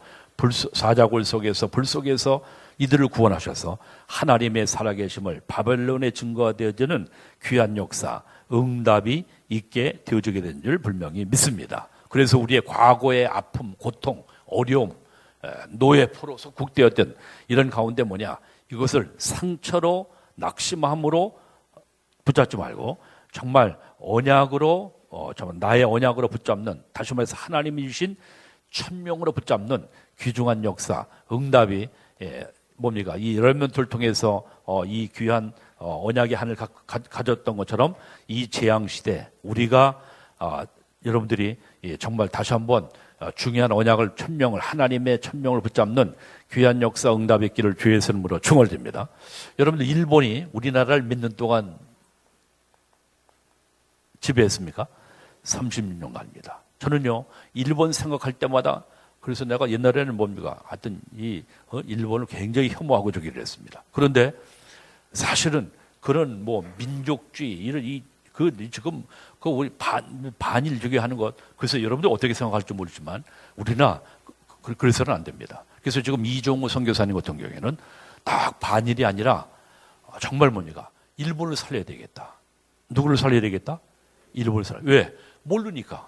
Speaker 3: 사자굴 속에서 불 속에서 이들을 구원하셔서 하나님의 살아계심을 바벨론에 증거되어지는 귀한 역사, 응답이 있게 되어지게 된 줄 분명히 믿습니다. 그래서 우리의 과거의 아픔, 고통, 어려움, 노예, 포로, 속국되었던 이런 가운데 뭐냐? 이것을 상처로 낙심함으로 붙잡지 말고 정말 언약으로 정말 나의 언약으로 붙잡는 다시 말해서 하나님이 주신 천명으로 붙잡는 귀중한 역사, 응답이 뭡니까? 이 렘넌트를 통해서 이 귀한 언약의 하늘 가졌던 것처럼 이 재앙 시대 우리가 여러분들이 정말 다시 한번 중요한 언약을 천명을 하나님의 천명을 붙잡는 귀한 역사 응답의 길을 주의 선물로 충원됩니다. 여러분들 일본이 우리나라를 믿는 동안 지배했습니까? 36년간입니다. 저는요, 일본 생각할 때마다 그래서 내가 옛날에는 뭡니까? 하여튼 일본을 굉장히 혐오하고 저기를 했습니다. 그런데 사실은 그런 뭐 민족주의 이런 지금 우리 반일 저기 하는 것, 그래서 여러분들 어떻게 생각할지 모르지만 우리나 그래서는 안 됩니다. 그래서 지금 이종우 선교사님 같은 경우에는 딱 반일이 아니라 정말 뭡니까? 일본을 살려야 되겠다. 누구를 살려야 되겠다? 일본을 살려. 왜? 모르니까.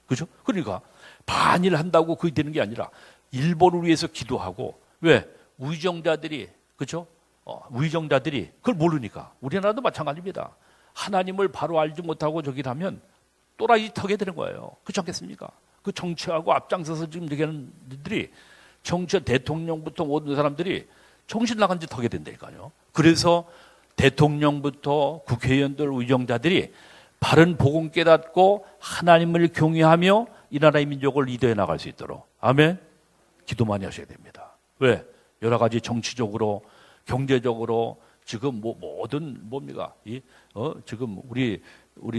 Speaker 3: 그죠? 그러니까 반일 한다고 그게 되는 게 아니라 일본을 위해서 기도하고, 왜? 위정자들이, 그죠? 위정자들이 그걸 모르니까. 우리나라도 마찬가지입니다. 하나님을 바로 알지 못하고 저기를 하면 또라이 터게 되는 거예요. 그렇지 않겠습니까? 그 정치하고 앞장서서 지금 얘기하는 들이 정치 대통령부터 모든 사람들이 정신 나간 짓 하게 된다니까요. 그래서 대통령부터 국회의원들, 위정자들이 바른 복음 깨닫고 하나님을 경외하며 이 나라의 민족을 리더해 나갈 수 있도록, 아멘, 기도 많이 하셔야 됩니다. 왜? 여러 가지 정치적으로, 경제적으로 지금 모든 뭡니까? 지금 우리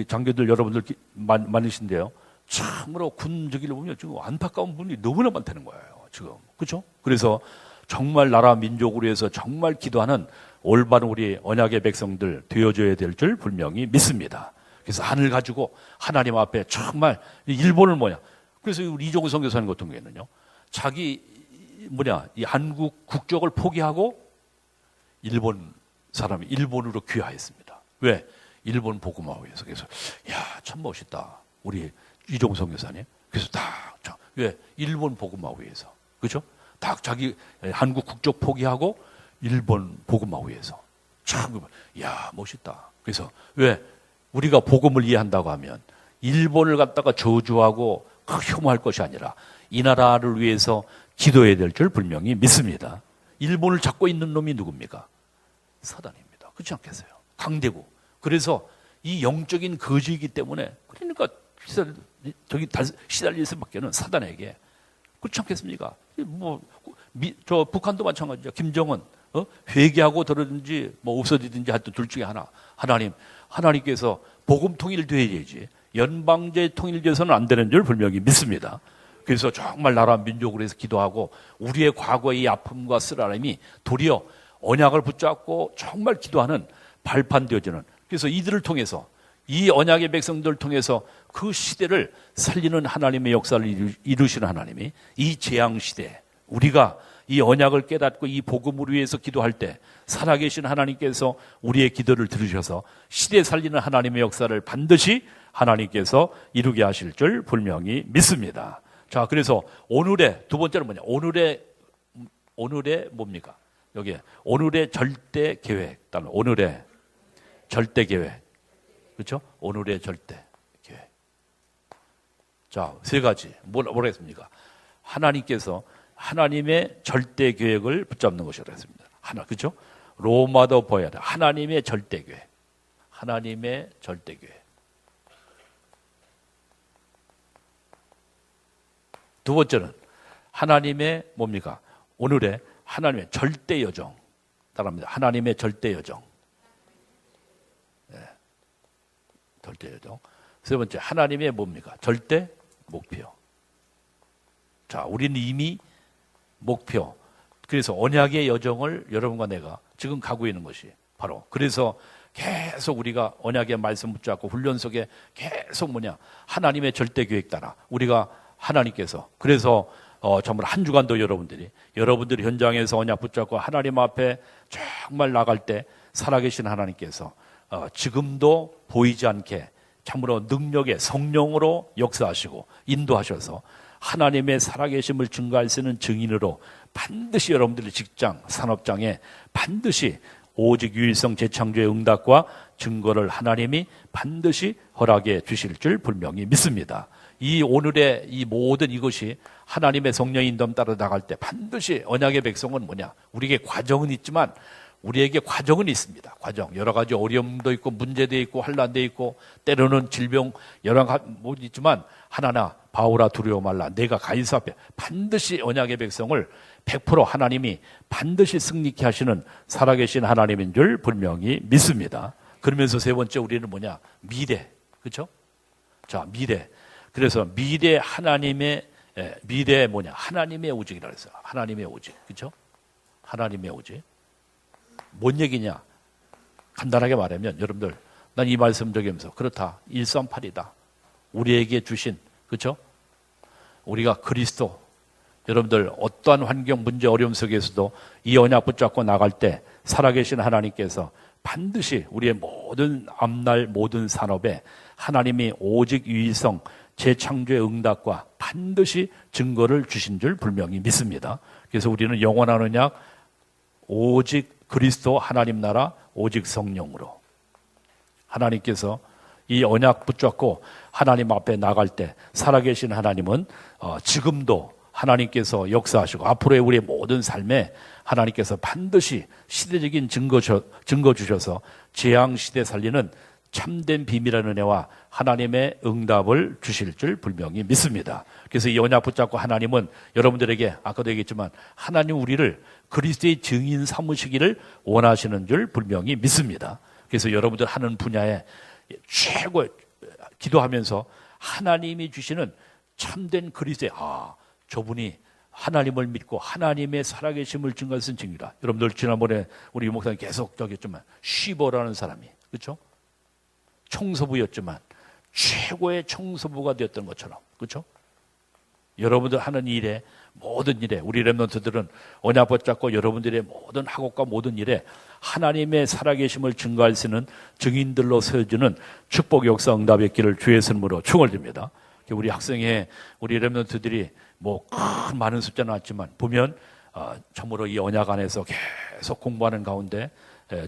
Speaker 3: 장교들 여러분들 많으신데요. 참으로 군 저기를 보면 지금 안타까운 분이 너무나 많다는 거예요. 지금. 그렇죠? 그래서 정말 나라 민족을 위해서 정말 기도하는 올바른 우리 언약의 백성들 되어줘야 될 줄 분명히 믿습니다. 그래서 하늘 가지고 하나님 앞에 정말 일본을 그래서 우리 이종우 선교사님 같은 경우에는요, 자기 이 한국 국적을 포기하고 일본 사람이 일본으로 귀화했습니다. 왜? 일본 복음화 위해서. 그래서 참 멋있다. 우리 이종우 선교사님. 그래서 왜? 일본 복음화 위해서. 그죠? 딱 자기 한국 국적 포기하고 일본 복음화 위해서. 참 멋있다. 그래서 왜? 우리가 복음을 이해한다고 하면 일본을 갖다가 저주하고 혐오할 것이 아니라 이 나라를 위해서 기도해야 될 줄 분명히 믿습니다. 일본을 잡고 있는 놈이 누굽니까? 사단입니다. 그렇지 않겠어요? 강대국. 그래서 이 영적인 거지이기 때문에, 그러니까 시달릴 수밖에는 사단에게. 그렇지 않겠습니까? 저 북한도 마찬가지죠. 김정은 회개하고 들어든지 없어지든지 하여튼 둘 중에 하나. 하나님께서 복음 통일돼야지 연방제 통일돼서는 안 되는 줄 분명히 믿습니다. 그래서 정말 나라 민족을 위해서 기도하고 우리의 과거의 아픔과 쓰라림이 도리어 언약을 붙잡고 정말 기도하는 발판 되어지는, 그래서 이들을 통해서 이 언약의 백성들을 통해서 그 시대를 살리는 하나님의 역사를 이루시는 하나님이 이 재앙시대, 우리가 이 언약을 깨닫고 이 복음을 위해서 기도할 때 살아계신 하나님께서 우리의 기도를 들으셔서 시대 살리는 하나님의 역사를 반드시 하나님께서 이루게 하실 줄 분명히 믿습니다. 자, 그래서 오늘의 두 번째는 오늘의 뭡니까? 여기 오늘의 절대 계획. 오늘의 절대 계획. 그렇죠? 오늘의 절대 계획. 자, 세 가지. 뭐라 했습니까? 하나님께서 하나님의 절대 계획을 붙잡는 것이라고 했습니다. 그렇죠? 로마도 보여야 돼. 하나님의 절대 계획. 하나님의 절대 계획. 두 번째는 하나님의 뭡니까? 오늘의 하나님의 절대 여정. 따라합니다. 하나님의 절대 여정. 네. 절대 여정. 세 번째, 하나님의 뭡니까? 절대 목표. 자, 우리는 이미 목표. 그래서 언약의 여정을 여러분과 내가 지금 가고 있는 것이 바로, 그래서 계속 우리가 언약의 말씀 붙잡고 훈련 속에 계속 하나님의 절대 계획 따라 우리가 하나님께서, 그래서 정말 한 주간도 여러분들이 현장에서 언약 붙잡고 하나님 앞에 정말 나갈 때 살아계신 하나님께서 지금도 보이지 않게 참으로 능력의 성령으로 역사하시고 인도하셔서 하나님의 살아계심을 증거할 수 있는 증인으로 반드시 여러분들의 직장, 산업장에 반드시 오직 유일성 재창조의 응답과 증거를 하나님이 반드시 허락해 주실 줄 분명히 믿습니다. 이 오늘의 이 모든 이것이 하나님의 성령의 인도함 따라 나갈 때 반드시 언약의 백성은 우리에게 과정은 있지만 우리에게 과정은 있습니다. 과정. 여러 가지 어려움도 있고 문제도 있고 환난도 있고 때로는 질병 여러 가지 있지만 하나나 바오라 두려워 말라. 내가 가이사 앞에 반드시 언약의 백성을 100% 하나님이 반드시 승리케 하시는 살아계신 하나님인 줄 분명히 믿습니다. 그러면서 세 번째 우리는 뭐냐? 미래. 그렇죠? 자, 미래. 그래서 미래 하나님의 미래 뭐냐? 하나님의 오직이라 그랬어요. 하나님의 오직. 그렇죠? 하나님의 오직. 뭔 얘기냐? 간단하게 말하면 여러분들 난 이 말씀 적으면서 그렇다. 138이다. 우리에게 주신 그렇죠? 우리가 그리스도 여러분들 어떠한 환경 문제 어려움 속에서도 이 언약 붙잡고 나갈 때 살아계신 하나님께서 반드시 우리의 모든 앞날 모든 산업에 하나님이 오직 유일성 재창조의 응답과 반드시 증거를 주신 줄 분명히 믿습니다. 그래서 우리는 영원한 언약 오직 그리스도 하나님 나라 오직 성령으로 하나님께서 이 언약 붙잡고 하나님 앞에 나갈 때 살아계신 하나님은 지금도 하나님께서 역사하시고 앞으로의 우리의 모든 삶에 하나님께서 반드시 시대적인 증거 주셔서 재앙시대 살리는 참된 비밀한 은혜와 하나님의 응답을 주실 줄 분명히 믿습니다. 그래서 이 언약 붙잡고 하나님은 여러분들에게 아까도 얘기했지만 하나님 우리를 그리스도의 증인 삼으시기를 원하시는 줄 분명히 믿습니다. 그래서 여러분들 하는 분야에 최고 기도하면서 하나님이 주시는 참된 그리스도의 저분이 하나님을 믿고 하나님의 살아계심을 증거하신 증이다. 여러분들 지난번에 우리 목사님 계속 적었지만 쉬버라는 사람이 그렇죠? 청소부였지만 최고의 청소부가 되었던 것처럼 그렇죠? 여러분들 하는 일에 모든 일에 우리 렘넌트들은 언약 붙잡고 여러분들의 모든 학업과 모든 일에 하나님의 살아계심을 증거할 수 있는 증인들로 세워주는 축복 역사 응답의 길을 주의 선물로 충원됩니다. 우리 학생회 우리 렘넌트들이 뭐 큰 많은 숫자 나왔지만 보면 참으로 이 언약 안에서 계속 공부하는 가운데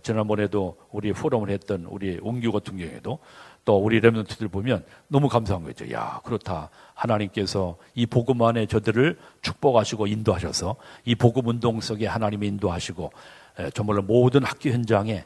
Speaker 3: 지난번에도 우리 포럼을 했던 우리 웅규 같은 경우에도 또 우리 렘넌트들 보면 너무 감사한 거죠. 야, 그렇다. 하나님께서 이 복음 안에 저들을 축복하시고 인도하셔서 이 복음 운동 속에 하나님이 인도하시고 정말로 모든 학교 현장에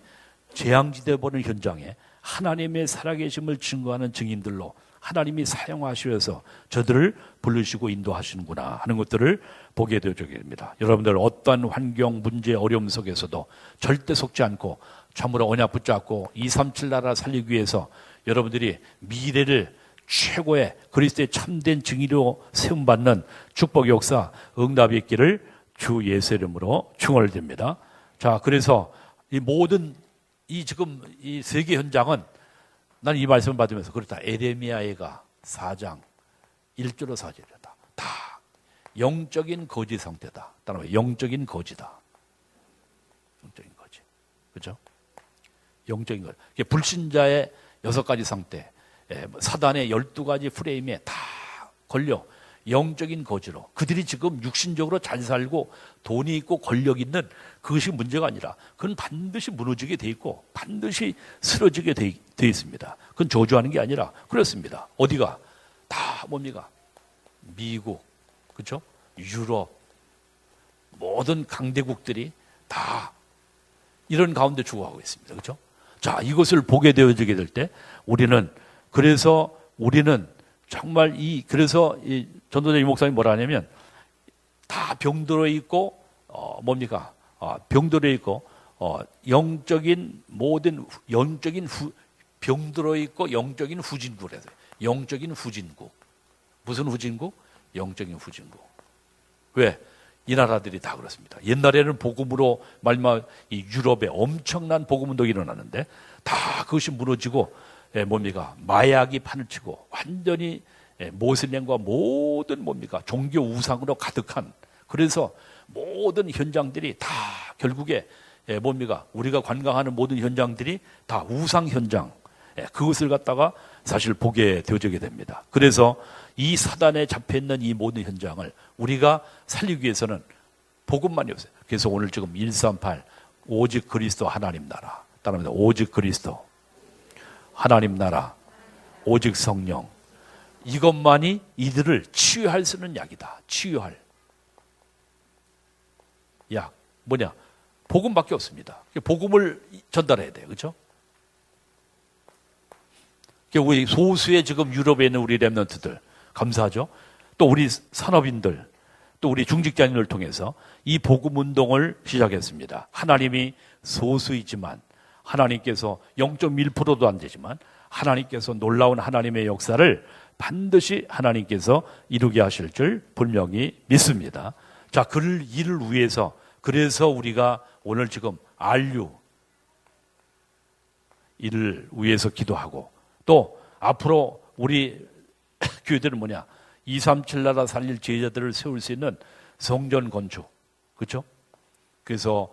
Speaker 3: 재앙지대 보는 현장에 하나님의 살아계심을 증거하는 증인들로 하나님이 사용하시면서 저들을 부르시고 인도하시는구나 하는 것들을 보게 되게 됩니다. 여러분들 어떠한 환경, 문제, 어려움 속에서도 절대 속지 않고 참으로 언약 붙잡고 237 나라 살리기 위해서 여러분들이 미래를 최고의 그리스도의 참된 증인으로 세움받는 축복 역사 응답이 있기를 주 예수 이름으로 축원드립니다. 자, 그래서 이 모든 이 지금 이 세계 현장은 나는 이 말씀을 받으면서 그렇다. 에레미야가 4장 1절로 4절이다. 다 영적인 거지 상태다. 따라서 영적인 거지다. 영적인 거지. 그렇죠? 영적인 거지. 불신자의 6가지 상태, 사단의 12가지 프레임에 다 걸려 영적인 거지로 그들이 지금 육신적으로 잘 살고 돈이 있고 권력이 있는 그것이 문제가 아니라 그건 반드시 무너지게 돼 있고 반드시 쓰러지게 돼 있습니다. 그건 저주하는 게 아니라 그렇습니다. 어디가? 다 뭡니까? 미국, 그렇죠? 유럽, 모든 강대국들이 다 이런 가운데 죽어가고 있습니다. 그렇죠? 자, 이것을 보게 되어지게 될 때 우리는 정말 그래서 이 전도자 이 목사님이 뭐라 하냐면 다 병들어 있고 뭡니까? 병들어 있고 영적인 모든 병들어 있고 영적인 후진국이라서 영적인 후진국. 무슨 후진국? 영적인 후진국. 왜? 이 나라들이 다 그렇습니다. 옛날에는 복음으로 이 유럽에 엄청난 복음 운동이 일어났는데 다 그것이 무너지고 뭡니까? 마약이 판을 치고 완전히 모슬렘과 모든 뭡니까? 종교 우상으로 가득한 그래서 모든 현장들이 다 결국에 뭡니까? 우리가 관광하는 모든 현장들이 다 우상 현장 그것을 갖다가 사실 보게 되어지게 됩니다. 그래서 이 사단에 잡혀있는 이 모든 현장을 우리가 살리기 위해서는 복음만이 없어요. 그래서 오늘 지금 138 오직 그리스도 하나님 나라 따라합니다. 오직 그리스도 하나님 나라 오직 성령 이것만이 이들을 치유할 수 있는 약이다. 치유할 약 뭐냐? 복음밖에 없습니다. 복음을 전달해야 돼요. 그렇죠? 우리 소수의 지금 유럽에 있는 우리 렘넌트들 감사하죠. 또 우리 산업인들 또 우리 중직자님을 통해서 이 복음 운동을 시작했습니다. 하나님이 소수이지만 하나님께서 0.1%도 안 되지만 하나님께서 놀라운 하나님의 역사를 반드시 하나님께서 이루게 하실 줄 분명히 믿습니다. 자, 그 일을 위해서, 그래서 우리가 오늘 지금 RU 이를 위해서 기도하고, 또 앞으로 우리 교회들은 237 나라 살릴 제자들을 세울 수 있는 성전 건축, 그렇죠? 그래서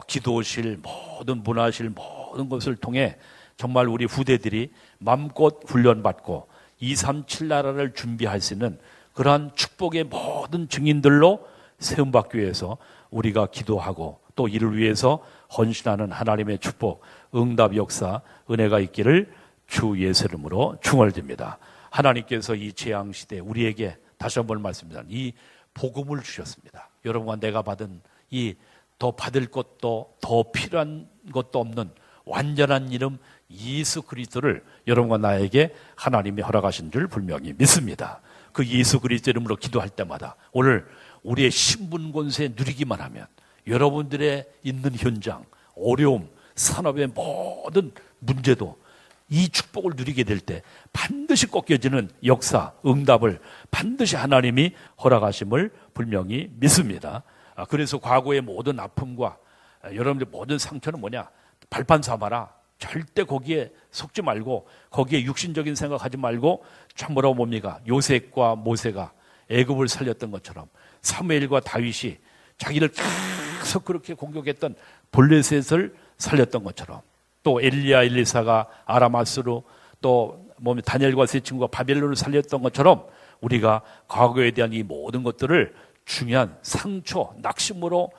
Speaker 3: 기도실, 모든 문화실, 모든 것을 통해 정말 우리 후대들이 마음껏 훈련받고 237 나라를 준비할 수 있는 그러한 축복의 모든 증인들로 세움받기 위해서 우리가 기도하고, 또 이를 위해서 헌신하는 하나님의 축복, 응답 역사, 은혜가 있기를 주 예수 이름으로 축원드립니다. 하나님께서 이 재앙시대 우리에게 다시 한번 말씀드립니다. 이 복음을 주셨습니다. 여러분과 내가 받은 이 더 받을 것도 더 필요한 것도 없는 완전한 이름 예수 그리스도를 여러분과 나에게 하나님이 허락하신 줄 분명히 믿습니다. 그 예수 그리스도 이름으로 기도할 때마다 오늘 우리의 신분 권세 누리기만 하면 여러분들의 있는 현장, 어려움, 산업의 모든 문제도 이 축복을 누리게 될 때 반드시 꺾여지는 역사, 응답을 반드시 하나님이 허락하심을 분명히 믿습니다. 그래서 과거의 모든 아픔과 여러분들의 모든 상처는 발판 삼아라. 절대 거기에 속지 말고, 거기에 육신적인 생각하지 말고, 참으로 요셉과 모세가 애굽을 살렸던 것처럼, 사무엘과 다윗이 자기를 계속 그렇게 공격했던 블레셋을 살렸던 것처럼, 또 엘리야 엘리사가 아람아스로, 또 다니엘과 세 친구가 바벨론을 살렸던 것처럼 우리가 과거에 대한 이 모든 것들을 중요한 상처, 낙심으로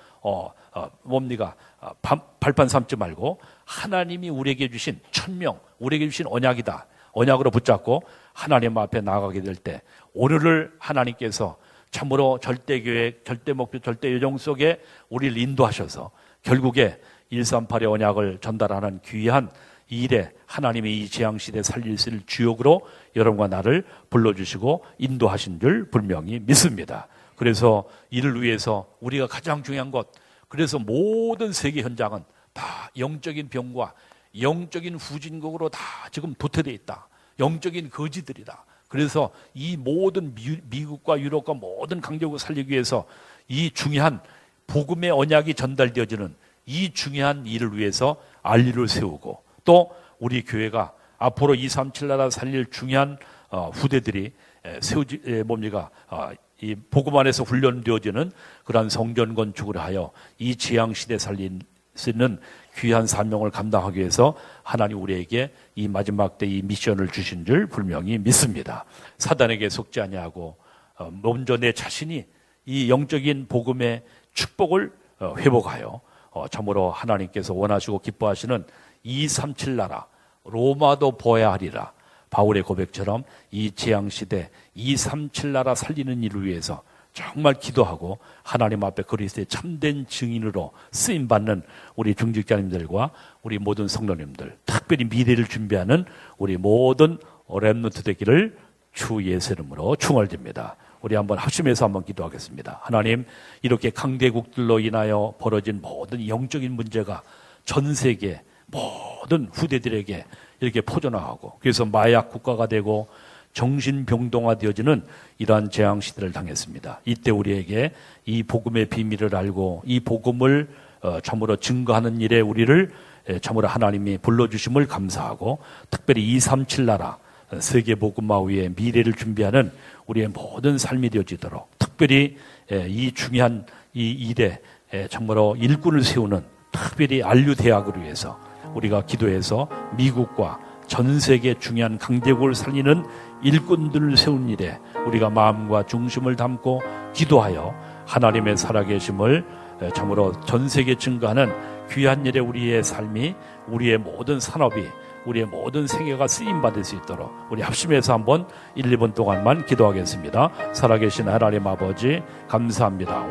Speaker 3: 발판 삼지 말고 하나님이 우리에게 주신 천명, 우리에게 주신 언약이다. 언약으로 붙잡고 하나님 앞에 나아가게 될 때 오늘을 하나님께서 참으로 절대계획, 절대목표, 절대요정 속에 우리를 인도하셔서 결국에 138의 언약을 전달하는 귀한 일에 하나님이 이 재앙시대 살릴 수 있는 주역으로 여러분과 나를 불러주시고 인도하신 줄 분명히 믿습니다. 그래서 이를 위해서 우리가 가장 중요한 것, 그래서 모든 세계 현장은 다 영적인 병과 영적인 후진국으로 다 지금 도태되어 있다. 영적인 거지들이다. 그래서 이 모든 미국과 유럽과 모든 강대국을 살리기 위해서 이 중요한 복음의 언약이 전달되어지는 이 중요한 일을 위해서 알리를 세우고, 또 우리 교회가 앞으로 237 나라 살릴 중요한 후대들이 이 복음 안에서 훈련되어지는 그러한 성전 건축을 하여 이 재앙시대 살릴 수 있는 귀한 사명을 감당하기 위해서 하나님 우리에게 이 마지막 때 이 미션을 주신 줄 분명히 믿습니다. 사단에게 속지 아니하고 먼저 내 자신이 이 영적인 복음의 축복을 회복하여 참으로 하나님께서 원하시고 기뻐하시는 237 나라 로마도 보아야 하리라. 바울의 고백처럼 이 재앙시대 237 나라 살리는 일을 위해서 정말 기도하고 하나님 앞에 그리스도의 참된 증인으로 쓰임받는 우리 중직자님들과 우리 모든 성도님들, 특별히 미래를 준비하는 우리 모든 렘넌트 되기를 주 예수 이름으로 축원드립니다. 우리 한번 합심해서 한번 기도하겠습니다. 하나님, 이렇게 강대국들로 인하여 벌어진 모든 영적인 문제가 전 세계 모든 후대들에게 이렇게 퍼져나가고, 그래서 마약 국가가 되고 정신병동화 되어지는 이러한 재앙시대를 당했습니다. 이때 우리에게 이 복음의 비밀을 알고 이 복음을 참으로 증거하는 일에 우리를 참으로 하나님이 불러주심을 감사하고, 특별히 237 나라 세계 복음화 위에 미래를 준비하는 우리의 모든 삶이 되어지도록, 특별히 이 중요한 이 일에 참으로 일꾼을 세우는 특별히 안류 대학을 위해서 우리가 기도해서 미국과 전 세계 중요한 강대국을 살리는 일꾼들을 세운 일에 우리가 마음과 중심을 담고 기도하여 하나님의 살아계심을 참으로 전 세계 증거하는 귀한 일에 우리의 삶이, 우리의 모든 산업이, 우리의 모든 생애가 쓰임받을 수 있도록 우리 합심해서 한번 1, 2분 동안만 기도하겠습니다. 살아계신 하나님 아버지 감사합니다.